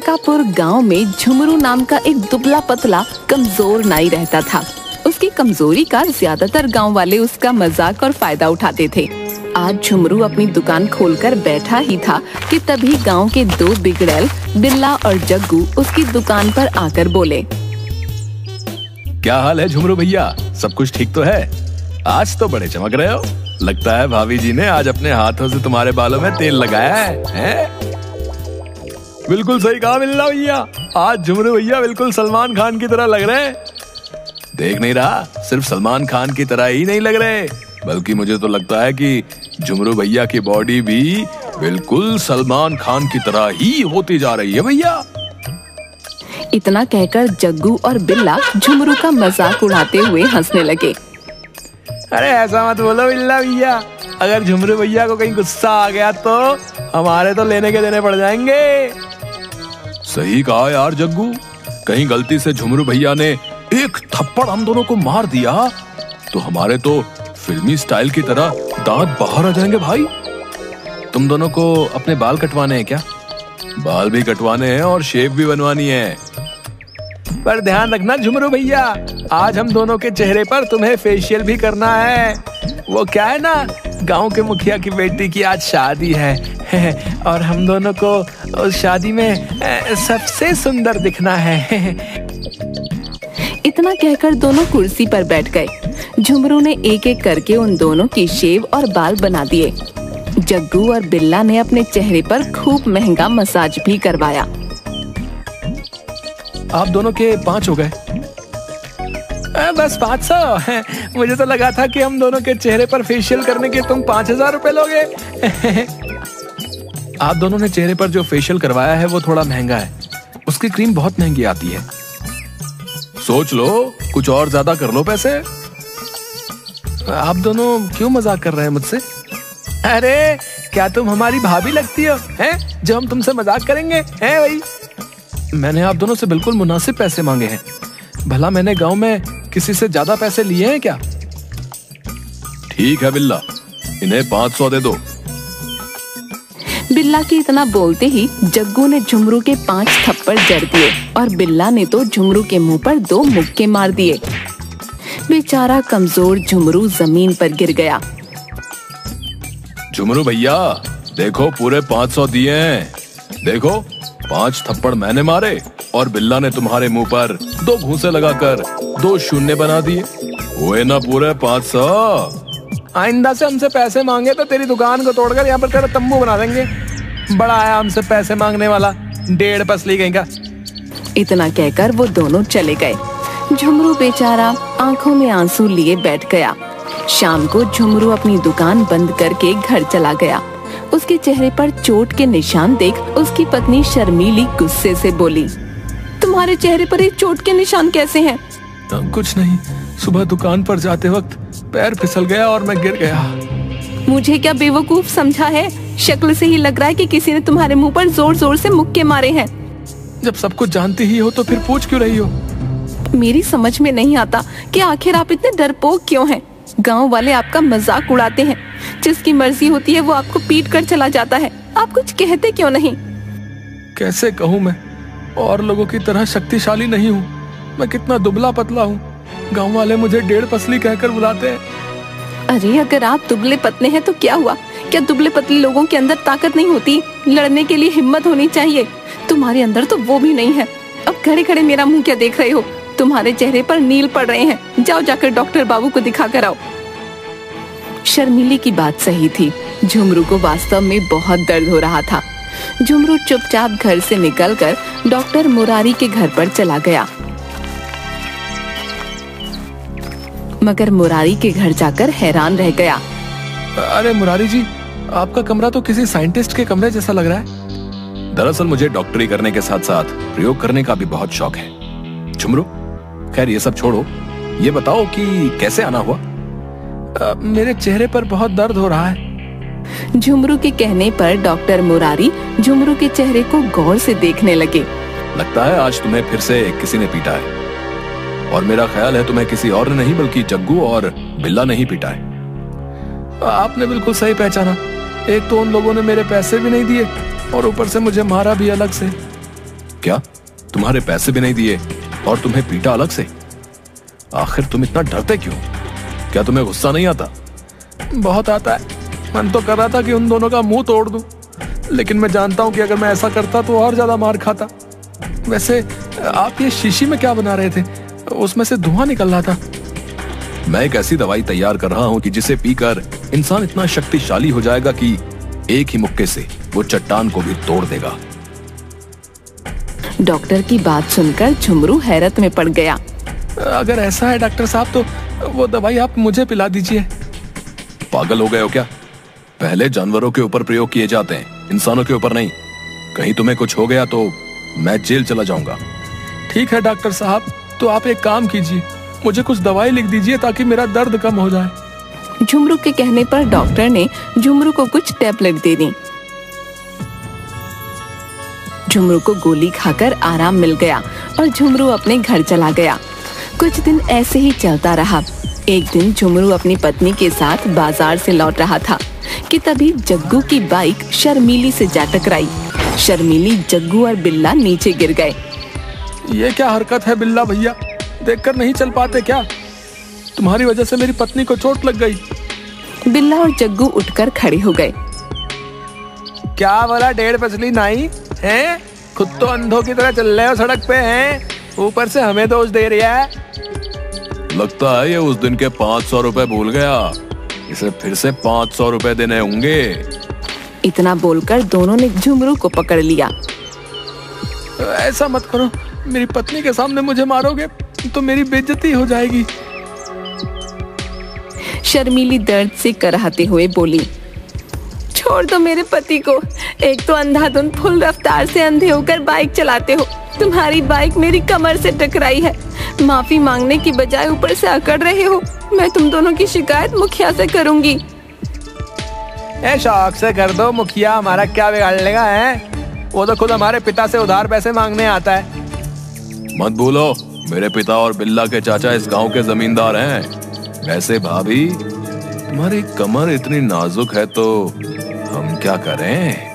सरकापुर गांव में झुमरू नाम का एक दुबला पतला कमजोर नाई रहता था। उसकी कमजोरी का ज्यादातर गांव वाले उसका मजाक और फायदा उठाते थे। आज झुमरू अपनी दुकान खोलकर बैठा ही था कि तभी गांव के दो बिगड़ैल बिल्ला और जग्गू उसकी दुकान पर आकर बोले, क्या हाल है झुमरू भैया, सब कुछ ठीक तो है? आज तो बड़े चमक रहे हो। लगता है भाभी जी ने आज अपने हाथों से तुम्हारे बालों में तेल लगाया है? बिल्कुल सही कहा बिल्ला भैया, आज झुमरू भैया बिल्कुल सलमान खान की तरह लग रहे हैं। देख नहीं रहा, सिर्फ सलमान खान की तरह ही नहीं लग रहे, बल्कि मुझे तो लगता है कि झुमरू भैया की बॉडी भी बिल्कुल सलमान खान की तरह ही होती जा रही है भैया। इतना कहकर जग्गू और बिल्ला झुमरू का मजाक उड़ाते हुए हंसने लगे। अरे ऐसा मत बोलो बिल्ला भैया, अगर झुमरू भैया को कहीं गुस्सा आ गया तो हमारे तो लेने के देने पड़ जाएंगे। सही कहा यार जग्गू, कहीं गलती से झुमरू भैया ने एक थप्पड़ हम दोनों को मार दिया तो हमारे तो फिल्मी स्टाइल की तरह दांत बाहर आ जाएंगे भाई। तुम दोनों को अपने बाल कटवाने हैं क्या? बाल भी कटवाने हैं और शेप भी बनवानी है, पर ध्यान रखना झुमरू भैया, आज हम दोनों के चेहरे पर तुम्हें फेशियल भी करना है। वो क्या है ना, गांव के मुखिया की बेटी की आज शादी है और हम दोनों को उस शादी में सबसे सुंदर दिखना है। इतना कहकर दोनों कुर्सी पर बैठ गए। झुमरू ने एक एक करके उन दोनों की शेव और बाल बना दिए। जग्गू और बिल्ला ने अपने चेहरे पर खूब महंगा मसाज भी करवाया। आप दोनों के 5 हो गए। बस 500? मुझे तो लगा था कि हम दोनों के चेहरे पर फेशियल करने के तुम 5000 रुपए लोगे। आप दोनों ने चेहरे पर जो फेशियल करवाया है वो थोड़ा महंगा है, उसकी क्रीम बहुत महंगी आती है। सोच लो, कुछ और ज्यादा कर लो पैसे। आप दोनों क्यों मजाक कर रहे हैं मुझसे? अरे क्या तुम हमारी भाभी लगती हो हैं, जो हम तुमसे मजाक करेंगे हैं भाई? मैंने आप दोनों से बिल्कुल मुनासिब पैसे मांगे हैं, भला मैंने गांव में किसी से ज्यादा पैसे लिए हैं क्या? ठीक है बिल्ला, इन्हें 500 दे दो। बिल्ला के इतना बोलते ही जग्गू ने झुमरू के 5 थप्पड़ जड़ दिए और बिल्ला ने तो झुमरू के मुंह पर 2 मुक्के मार दिए। बेचारा कमजोर झुमरू जमीन पर गिर गया। झुमरू भैया देखो, पूरे 500 दिए हैं। देखो, 5 थप्पड़ मैंने मारे और बिल्ला ने तुम्हारे मुंह पर 2 घूंसे लगाकर 2 शून्य बना दिए। हुए ना पूरे 500। आइंदा से हमसे पैसे मांगे तो तेरी दुकान को तोड़कर यहाँ पर तेरा तंबू बना देंगे। बड़ा आया हमसे पैसे मांगने वाला, 1.5 पसली गई का। इतना कहकर वो दोनों चले गए। झुमरू बेचारा आंखों में आंसू लिए बैठ गया। शाम को झुमरू अपनी दुकान बंद करके घर चला गया। उसके चेहरे पर चोट के निशान देख उसकी पत्नी शर्मीली गुस्से से बोली, तुम्हारे चेहरे पर ये चोट के निशान कैसे हैं? कुछ नहीं, सुबह दुकान पर जाते वक्त पैर फिसल गया और मैं गिर गया। मुझे क्या बेवकूफ समझा है? शक्ल से ही लग रहा है कि किसी ने तुम्हारे मुंह पर जोर जोर से मुक्के मारे हैं। जब सब कुछ जानती ही हो तो फिर पूछ क्यों रही हो? मेरी समझ में नहीं आता कि आखिर आप इतने डरपोक क्यों हैं? गांव वाले आपका मजाक उड़ाते हैं, जिसकी मर्जी होती है वो आपको पीट कर चला जाता है। आप कुछ कहते क्यों नहीं? कैसे कहूँ, मैं और लोगों की तरह शक्तिशाली नहीं हूँ। मैं कितना दुबला पतला हूँ, गांव वाले मुझे 1.5 पसली कहकर बुलाते हैं। अरे अगर आप दुबले पतले हैं तो क्या हुआ? क्या दुबले पतले लोगों के अंदर ताकत नहीं होती? लड़ने के लिए हिम्मत होनी चाहिए। तुम्हारे अंदर तो वो भी नहीं है। अब खड़े खड़े मेरा मुंह क्या देख रहे हो? तुम्हारे चेहरे पर नील पड़ रहे हैं, जाओ जाकर डॉक्टर बाबू को दिखा कर आओ। शर्मीली की बात सही थी। झुमरू को वास्तव में बहुत दर्द हो रहा था। झुमरू चुपचाप घर से निकलकर डॉक्टर मुरारी के घर पर चला गया। मगर मुरारी के घर जाकर हैरान रह गया। अरे मुरारी जी, आपका कमरा तो किसी साइंटिस्ट के कमरे जैसा लग रहा है। दरअसल मुझे डॉक्टरी करने के साथ साथ प्रयोग करने का भी बहुत शौक है। झुमरू, खैर ये सब छोड़ो, ये बताओ कि कैसे आना हुआ? मेरे चेहरे पर बहुत दर्द हो रहा है। झुमरू के कहने पर डॉक्टर मुरारी झुमरू के चेहरे को गौर से देखने लगे। लगता है आज तुम्हें फिर से किसी ने पीटा है, और मेरा ख्याल है तुम्हें किसी और ने नहीं बल्कि जग्गू और बिल्ला ने ही पीटा है। आपने बिल्कुल सही पहचाना। एक तो उन लोगों ने मेरे पैसे भी नहीं दिए और ऊपर से मुझे मारा भी अलग से। क्या तुम्हारे पैसे भी नहीं दिए और तुम्हें पीटा अलग से? आखिर तुम इतना डरते क्यों? क्या तुम्हें गुस्सा नहीं आता? बहुत आता है। मन तो कर रहा था कि उन दोनों का मुंह तोड़ दूं, लेकिन मैं जानता हूं कि अगर मैं ऐसा करता तो और ज्यादा मार खाता। वैसे आप ये शीशी में क्या बना रहे थे? उसमें से धुआं निकल रहा था। मैं एक ऐसी दवाई तैयार कर रहा हूं कि जिसे पीकर इंसान इतना शक्तिशाली हो जाएगा कि एक ही मुक्के से वो चट्टान को भी तोड़ देगा। डॉक्टर की बात सुनकर झुमरू हैरत में पड़ गया। अगर ऐसा है डॉक्टर साहब तो वो दवाई आप मुझे पिला दीजिए। पागल हो गए हो क्या? पहले जानवरों के ऊपर प्रयोग किए जाते हैं, इंसानों के ऊपर नहीं। कहीं तुम्हें कुछ हो गया तो मैं जेल चला जाऊंगा। ठीक है डॉक्टर साहब, तो आप एक काम कीजिए, मुझे कुछ दवाई लिख दीजिए ताकि मेरा दर्द कम हो जाए। झुमरू के कहने पर डॉक्टर ने झुमरू को कुछ टैबलेट दे दी। झुमरू को गोली खाकर आराम मिल गया और झुमरू अपने घर चला गया। कुछ दिन ऐसे ही चलता रहा। एक दिन झुमरू अपनी पत्नी के साथ बाजार से लौट रहा था कि तभी जग्गू की बाइक शर्मीली से जा टकराई। शर्मीली, जग्गू और बिल्ला नीचे गिर गए। ये क्या हरकत है बिल्ला भैया? देखकर नहीं चल पाते क्या? तुम्हारी वजह से मेरी पत्नी को चोट लग गई। बिल्ला और जग्गू उठकर खड़े हो गए। क्या बोला डेढ़ पसली नाई हैं? खुद तो अंधों की तरह चल रहे हो सड़क पे हैं, ऊपर से हमें दोष दे रही है। लगता है ये उस दिन के 500 रुपए भूल गया। इसे फिर से 500 रुपए देने होंगे। इतना बोलकर दोनों ने झुमरू को पकड़ लिया। ऐसा मत करो, मेरी पत्नी के सामने मुझे मारोगे तो मेरी बेइज्जती हो जाएगी। शर्मीली दर्द से कराहते हुए बोली, छोड़ दो मेरे पति को। एक तो अंधाधुंध फुल रफ्तार से अंधे होकर बाइक चलाते हो। तुम्हारी बाइक मेरी कमर से टकराई है। माफी मांगने की बजाय ऊपर से अकड़ रहे हो। मैं तुम दोनों की शिकायत मुखिया से करूंगी। शौक से कर दो, मुखिया हमारा क्या बिगाड़ लेगा है? वो तो खुद हमारे पिता से उधार पैसे मांगने आता है। मत बोलो, मेरे पिता और बिल्ला के चाचा इस गांव के जमींदार हैं। वैसे भाभी, तुम्हारी कमर इतनी नाजुक है तो हम क्या करें?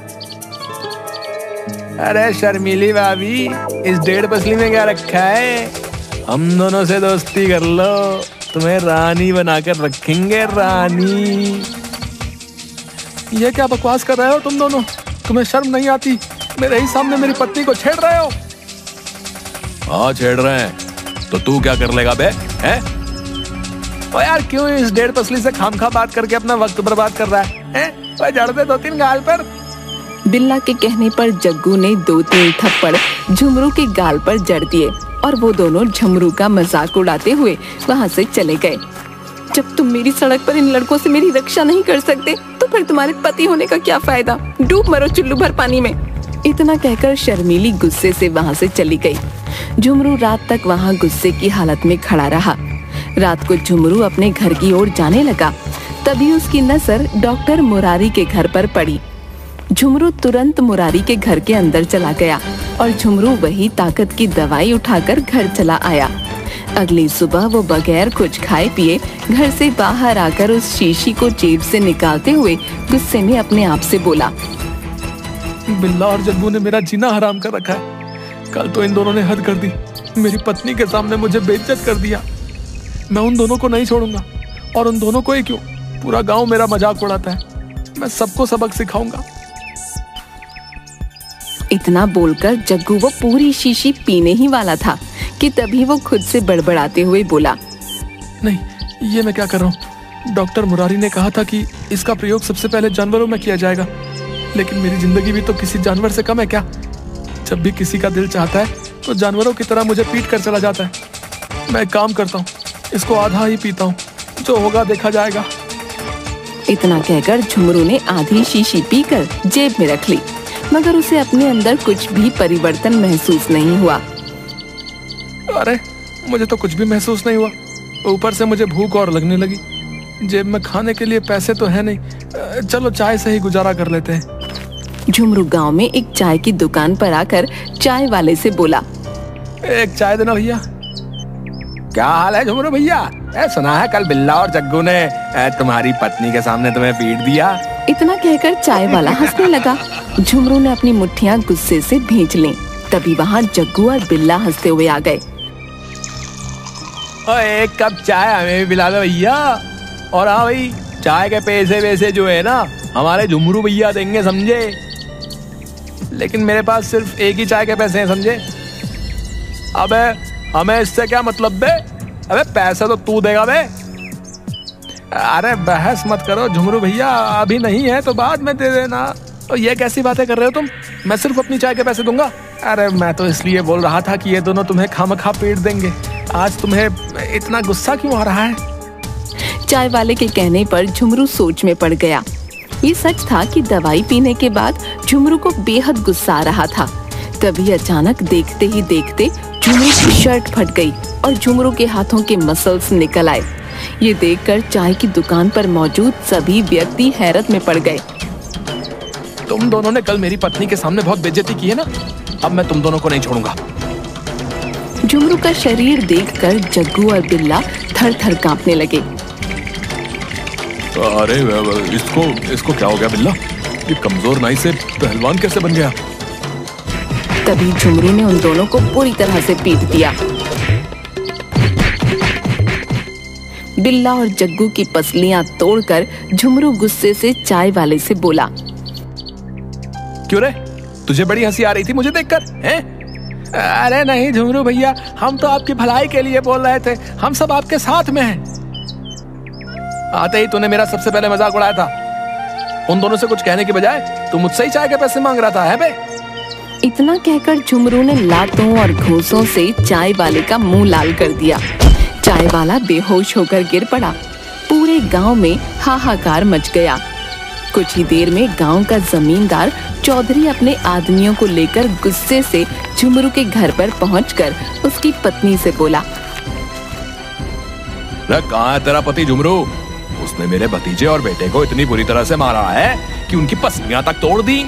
अरे शर्मीली भाभी, इस डेढ़ पसली में क्या रखा है? हम दोनों से दोस्ती कर लो, तुम्हें रानी बनाकर रखेंगे, रानी। ये क्या बकवास कर रहे हो तुम दोनों? तुम्हें शर्म नहीं आती? मेरे ही सामने मेरी पत्नी को छेड़ रहे हो। हाँ छेड़ रहे हैं, तो तू क्या कर लेगा बे? हैं? ओ यार, क्यों इस डेढ़ पसली से खामखा बात करके अपना वक्त बर्बाद कर रहा है? ओए जड़ दे 2-3 गाल पर। बिल्ला के कहने पर जग्गू ने 2-3 थप्पड़ झुमरू के गाल पर जड़ दिए और वो दोनों झुमरू का मजाक उड़ाते हुए वहाँ से चले गए। जब तुम मेरी सड़क पर इन लड़कों से मेरी रक्षा नहीं कर सकते तो फिर तुम्हारे पति होने का क्या फायदा? डूब मरो चुल्लू भर पानी में। इतना कहकर शर्मीली गुस्से से वहाँ से चली गई। झुमरू रात तक वहाँ गुस्से की हालत में खड़ा रहा। रात को झुमरू अपने घर की ओर जाने लगा, तभी उसकी नजर डॉक्टर मुरारी के घर पर पड़ी। झुमरू तुरंत मुरारी के घर के अंदर चला गया और झुमरू वही ताकत की दवाई उठाकर घर चला आया। अगली सुबह वो बगैर कुछ खाए पिए घर से बाहर आकर उस शीशी को जेब से निकालते हुए गुस्से में अपने आप से बोला, बिल्ला और जग्गू ने मेरा जीना हराम कर रखा है। कल तो इन दोनों ने हद कर दी, मेरी पत्नी के सामने मुझे बेइज्जत कर दिया। मैं उन दोनों को नहीं छोड़ूंगा, और उन दोनों को ही क्यों, पूरा गांव मेरा मजाक उड़ाता है। मैं सबको सबक सिखाऊंगा। इतना बोलकर जग्गू वो पूरी शीशी पीने ही वाला था कि तभी वो खुद से बड़बड़ाते हुए बोला, नहीं, ये मैं क्या कर रहा हूँ? डॉक्टर मुरारी ने कहा था कि इसका प्रयोग सबसे पहले जानवरों में किया जाएगा, लेकिन मेरी जिंदगी भी तो किसी जानवर से कम है क्या? जब भी किसी का दिल चाहता है तो जानवरों की तरह मुझे पीट कर चला जाता है। मैं एक काम करता हूँ, इसको आधा ही पीता हूँ, जो होगा देखा जाएगा। इतना कहकर झुमरू ने आधी शीशी पीकर जेब में रख ली, मगर उसे अपने अंदर कुछ भी परिवर्तन महसूस नहीं हुआ। अरे मुझे तो कुछ भी महसूस नहीं हुआ, ऊपर से मुझे भूख और लगने लगी। जेब में खाने के लिए पैसे तो है नहीं, चलो चाय से ही गुजारा कर लेते हैं। झुमरू गांव में एक चाय की दुकान पर आकर चाय वाले से बोला, एक चाय देना भैया। क्या हाल है झुमरू भैया? सुना है कल बिल्ला और जग्गू ने तुम्हारी पत्नी के सामने तुम्हें पीट दिया। इतना कहकर चाय वाला हंसने लगा। झुमरू ने अपनी मुट्ठियां गुस्से से भींच लीं। तभी वहाँ जग्गू और बिल्ला हंसते हुए आ गए। एक कप चाय हमें भी पिला दो भैया। और हाँ भाई, चाय के पैसे वैसे जो है ना हमारे झुमरू भैया देंगे, समझे? लेकिन मेरे पास सिर्फ एक ही चाय के पैसे हैं, समझे? अबे हमें इससे क्या मतलब बे? अबे पैसे तो तू देगा बे। अरे बहस मत करो झुमरू भैया, अभी नहीं है तो बाद में दे देना। तो ये कैसी बातें कर रहे हो तुम? मैं सिर्फ अपनी चाय के पैसे दूंगा। अरे मैं तो इसलिए बोल रहा था कि ये दोनों तुम्हें खामखा पीट देंगे। आज तुम्हें इतना गुस्सा क्यों आ रहा है? चाय वाले के कहने पर झुमरू सोच में पड़ गया। ये सच था कि दवाई पीने के बाद झुमरू को बेहद गुस्सा आ रहा था। तभी अचानक देखते ही देखते झुमरू की शर्ट फट गई और झुमरू के हाथों के मसल्स निकल आए। ये देखकर चाय की दुकान पर मौजूद सभी व्यक्ति हैरत में पड़ गए। तुम दोनों ने कल मेरी पत्नी के सामने बहुत बेइज्जती की है ना, अब मैं तुम दोनों को नहीं छोड़ूंगा। झुमरू का शरीर देखकर जग्गू और बिल्ला थर-थर कांपने लगे। अरे इसको क्या हो गया बिल्ला? ये कमजोर नाई से पहलवान कैसे बन गया? तभी झुमरू ने उन दोनों को पूरी तरह से पीट दिया। बिल्ला और जग्गू की पसलियां तोड़कर झुमरू गुस्से से चाय वाले से बोला, क्यों रे, तुझे बड़ी हंसी आ रही थी मुझे देखकर, हैं? अरे नहीं झुमरू भैया, हम तो आपकी भलाई के लिए बोल रहे थे, हम सब आपके साथ में हैं। आते ही तूने मेरा सबसे पहले मजाक उड़ाया था। उन दोनों से कुछ कहने के बजाय तू मुझसे ही चाय के पैसे मांग रहा था, है बे? इतना कहकर झुमरू ने लातों और घूंसों से चाय वाले का मुंह लाल कर दिया। चाय वाला बेहोश होकर गिर पड़ा। पूरे गांव में हाहाकार मच गया। कुछ ही देर में गांव का जमींदार चौधरी अपने आदमियों को लेकर गुस्से से झुमरू के घर पर पहुंचकर उसकी पत्नी से बोला, कहाँ है तेरा पति झुमरू? उसने मेरे भतीजे और बेटे को इतनी बुरी तरह से मारा है कि उनकी पसलियां तक तोड़ दी।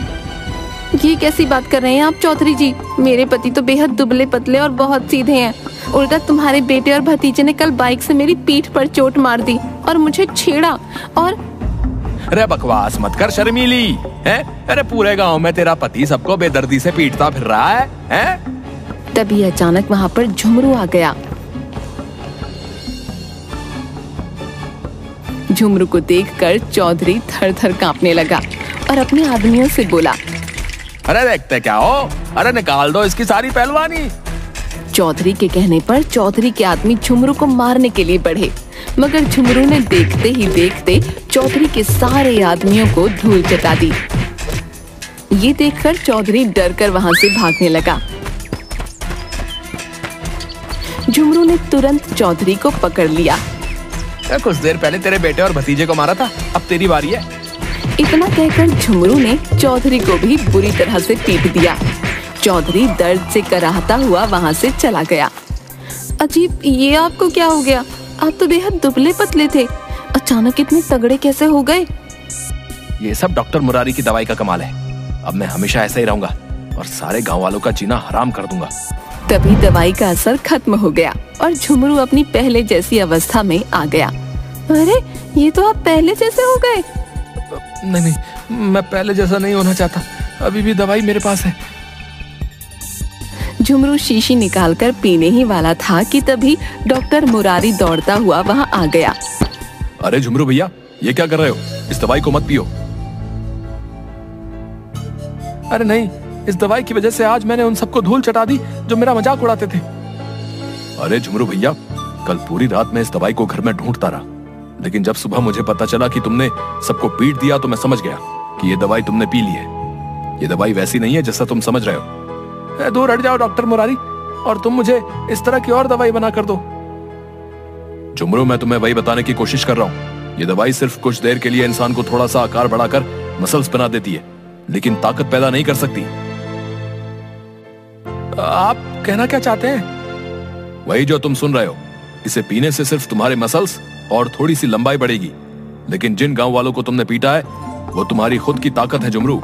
ये कैसी बात कर रहे हैं आप चौधरी जी? मेरे पति तो बेहद दुबले पतले और बहुत सीधे हैं। उल्टा तुम्हारे बेटे और भतीजे ने कल बाइक से मेरी पीठ पर चोट मार दी और मुझे छेड़ा। और अरे बकवास मत कर शर्मीली, हैं? अरे पूरे गांव में तेरा पति सबको बेदर्दी से पीटता फिर रहा है, हैं? तभी अचानक वहाँ पर झुमरू आ गया। झुमरू को देखकर चौधरी थर-थर कांपने लगा और अपने आदमियों से बोला, अरे देखते क्या हो, अरे निकाल दो इसकी सारी पहलवानी। चौधरी के कहने पर चौधरी के आदमी झुमरू को मारने के लिए बढ़े, मगर झुमरू ने देखते ही देखते चौधरी के सारे आदमियों को धूल चटा दी। ये देखकर चौधरी डरकर वहां से भागने लगा। झुमरू ने तुरंत चौधरी को पकड़ लिया। कुछ देर पहले तेरे बेटे और भतीजे को मारा था, अब तेरी बारी है। इतना कहकर झुमरू ने चौधरी को भी बुरी तरह से पीट दिया। चौधरी दर्द से कराहता हुआ वहां से चला गया। अजीब, ये आपको क्या हो गया? आप तो बेहद दुबले पतले थे, अचानक इतने तगड़े कैसे हो गए? ये सब डॉक्टर मुरारी की दवाई का कमाल है। अब मैं हमेशा ऐसा ही रहूंगा और सारे गांव वालों का जीना हराम कर दूंगा। तभी दवाई का असर खत्म हो गया और झुमरू अपनी पहले जैसी अवस्था में आ गया। अरे ये तो आप पहले जैसे हो गए। नहीं, मैं पहले जैसा नहीं होना चाहता, अभी भी दवाई मेरे पास है। झुमरू शीशी निकालकर पीने ही वाला था कि तभी डॉक्टर मुरारी दौड़ता हुआ वहां आ गया। अरे झुमरू भैया, ये क्या कर रहे हो? इस दवाई को मत पियो। अरे नहीं, इस दवाई की वजह से आज मैंने उन सबको धूल चटा दी जो मेरा मजाक उड़ाते थे। अरे झुमरू भैया, कल पूरी रात मैं इस दवाई को घर में ढूंढता रहा, लेकिन जब सुबह मुझे पता चला कि तुमने सबको पीट दिया तो मैं समझ गया कि ये दवाई तुमने पी ली है। ये दवाई वैसी नहीं है जैसा तुम समझ रहे हो। दूर हट जाओ डॉक्टर मुरारी, और तुम मुझे इस तरह की और दवाई बना कर दो। झुमरू, मैं तुम्हें वही बताने की कोशिश कर रहा हूँ। ये दवाई सिर्फ कुछ देर के लिए इंसान को थोड़ा सा आकार बढ़ाकर मसल्स बना देती है, लेकिन ताकत पैदा नहीं कर सकती। आप कहना क्या चाहते हैं? वही जो तुम सुन रहे हो। इसे पीने से सिर्फ तुम्हारे मसल्स और थोड़ी सी लंबाई बढ़ेगी, लेकिन जिन गांव वालों को तुमने पीटा है वो तुम्हारी खुद की ताकत है झुमरू।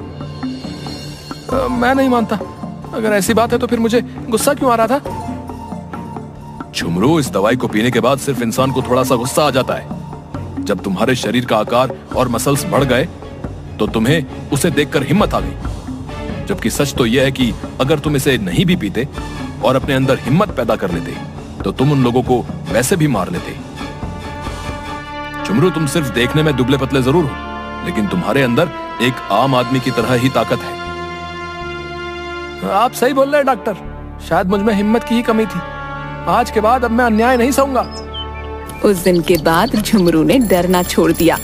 मैं नहीं मानता। अगर ऐसी बात है तो फिर मुझे गुस्सा क्यों आ रहा था? झुमरू, इस दवाई को पीने के बाद सिर्फ इंसान को थोड़ा सा गुस्सा आ जाता है। जब तुम्हारे शरीर का आकार और मसल्स बढ़ गए तो तुम्हें उसे देखकर हिम्मत आ गई। जबकि सच तो यह है कि अगर तुम इसे नहीं भी पीते और अपने अंदर हिम्मत पैदा कर लेते तो तुम उन लोगों को वैसे भी मार लेते। झुमरू, तुम सिर्फ देखने में दुबले पतले जरूर हो, लेकिन तुम्हारे अंदर एक आम आदमी की तरह ही ताकत है। आप सही बोल रहे हैं डॉक्टर, शायद मुझ में हिम्मत की ही कमी थी। आज के बाद अब मैं अन्याय नहीं सहूंगा। उस दिन के बाद झुमरू ने डरना छोड़ दिया।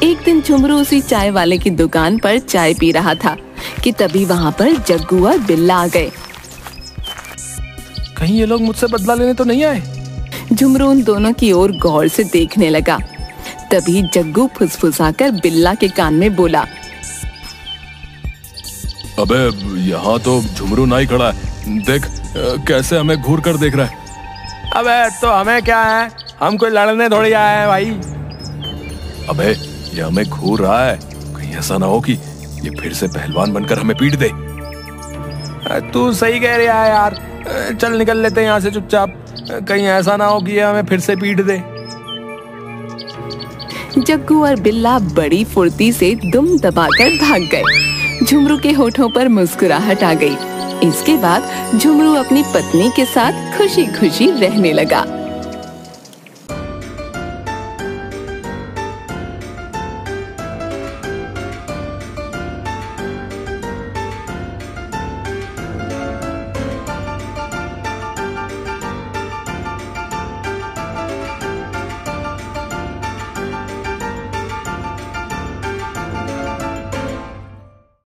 एक दिन झुमरू उसी चाय वाले की दुकान पर चाय पी रहा था कि तभी वहाँ पर जग्गू और बिल्ला आ गए। कहीं ये लोग मुझसे बदला लेने तो नहीं आए? झुमरू उन दोनों की ओर गौर से देखने लगा। तभी जग्गू फुसफुसाकर बिल्ला के कान में बोला, अबे यहाँ तो झुमरू ना ही खड़ा है, देख कैसे हमें घूर कर देख रहा है। अबे तो हमें क्या है, हम कोई लड़ने थोड़ी आए हैं भाई। अबे ये हमें घूर रहा है, कहीं ऐसा ना हो कि ये फिर से पहलवान बनकर हमें पीट दे। तू सही कह रहा है यार, चल निकल लेते हैं यहाँ से चुपचाप, कहीं ऐसा ना हो कि ये हमें फिर से पीट दे। जग्गू और बिल्ला बड़ी फुर्ती से दुम दबाकर भाग गए। झुमरू के होठों पर मुस्कुराहट आ गई। इसके बाद झुमरू अपनी पत्नी के साथ खुशी खुशी रहने लगा।